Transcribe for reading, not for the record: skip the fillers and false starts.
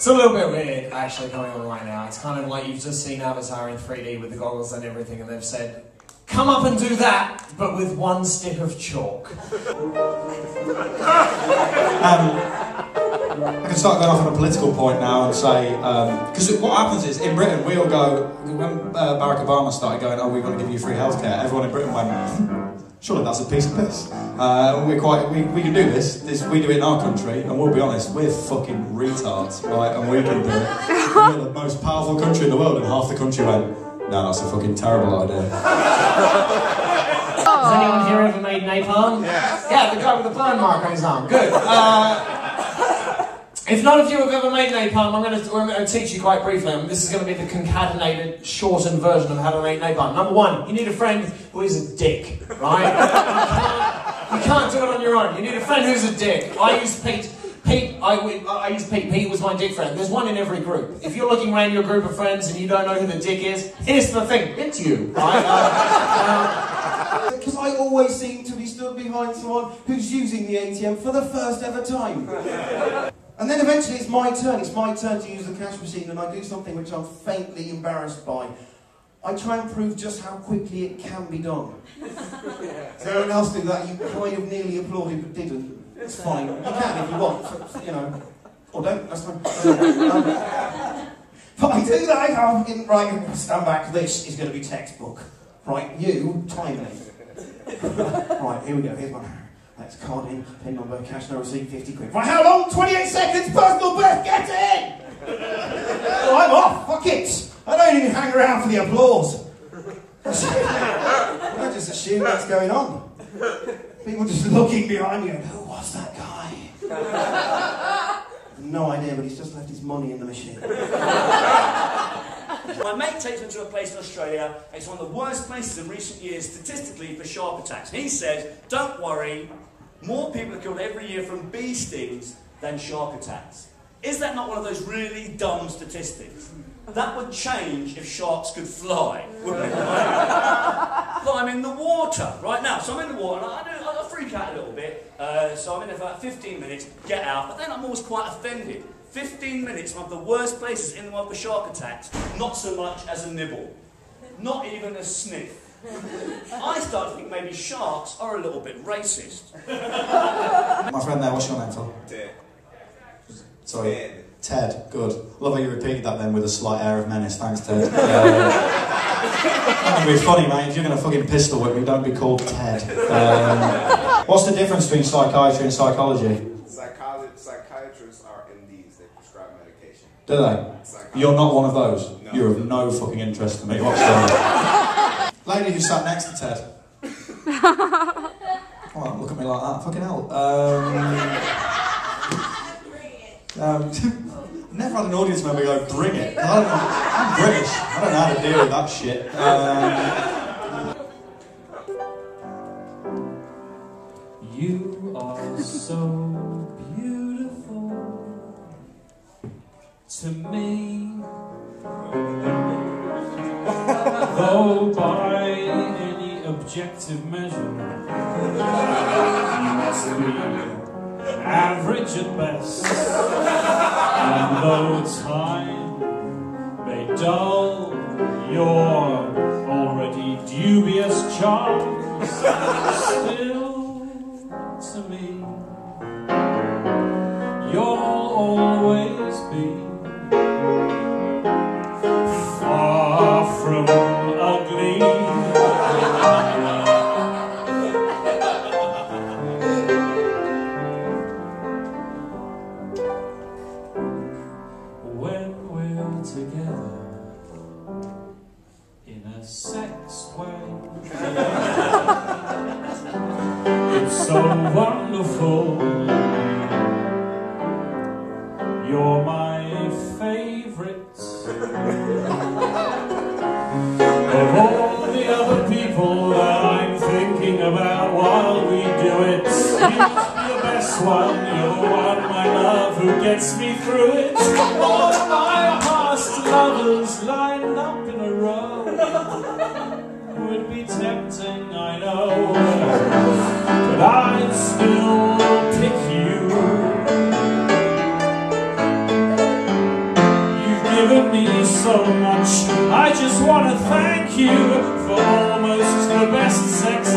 It's a little bit weird, actually, going on right now. It's kind of like you've just seen Avatar in 3D with the goggles and everything, and they've said, come up and do that, but with one stick of chalk. I can start going off on a political point now and say, because what happens is, in Britain, we all go, when Barack Obama started going, oh, we want to give you free healthcare, everyone in Britain went, surely that's a piece of piss. We can do this, we do it in our country, and we'll be honest, we're fucking retards, right, and we can do it. We're the most powerful country in the world, and half the country went, no, that's a fucking terrible idea. Has anyone here ever made napalm? Yeah, the guy with the burn mark on his arm. Good. If none of you have ever made napalm, I'm going to teach you quite briefly. This is going to be the concatenated, shortened version of how to make napalm. Number one, you need a friend who is a dick, right? You can't do it on your own. You need a friend who's a dick. I use Pete. I use Pete. Pete was my dick friend. There's one in every group. If you're looking around your group of friends and you don't know who the dick is, here's the thing. It's you, right? Because I always seem to be stood behind someone who's using the ATM for the first ever time. And then eventually it's my turn. It's my turn to use the cash machine, and I do something which I'm faintly embarrassed by. I try and prove just how quickly it can be done. So everyone else do that, you kind of nearly applauded but didn't. It's fine. You can if you want, you know. Or don't, that's fine. But I do that, right, stand back, this is going to be textbook. Right, you, time me. Right, here we go, here's one. That's card in, pin number, cash no receipt, 50 quid. Right, how long? 28 seconds, personal best, get in! Oh, I'm off, fuck it! I don't even hang around for the applause. I just assume that's going on. People just looking behind me going, who was that guy? No idea, but he's just left his money in the machine. My mate takes me to a place in Australia. It's one of the worst places in recent years statistically for shark attacks. He says, don't worry, more people are killed every year from bee stings than shark attacks. Is that not one of those really dumb statistics? That would change if sharks could fly, wouldn't it? Like, I'm in the water right now. So I'm in the water and I freak out a little bit. So I'm in there for about 15 minutes, get out, but then I'm always quite offended. 15 minutes, one of the worst places in the world for shark attacks, not so much as a nibble. Not even a sniff. I start to think maybe sharks are a little bit racist. My friend there, what's your name, Phil? Ted. Sorry. Ted, good. Love how you repeated that then with a slight air of menace. Thanks, Ted. That'd be funny, mate. If you're going to fucking pistol whip me, don't be called Ted. What's the difference between psychiatry and psychology? Psychiatrists are MDs. They prescribe medication. Do they? You're not one of those? No. You're of no fucking interest to me whatsoever. Lady who sat next to Ted. Oh, don't look at me like that. Fucking hell. Never had an audience member go, bring it. I'm British. I don't know how to deal with that shit. You are so beautiful to me, though by any objective measure you must be average at best. And though time may dull your already dubious charms, still to me you'll always be far from ugly. When we're together in a sex way, it's so wonderful. You're my favourite of all the other people that I'm thinking about while we do it. You're the best one, you're the one, my love, who gets me through it. All of my past lovers lined up in a row would be tempting, I know, but I'd still pick you. so much. I just want to thank you for almost the best sex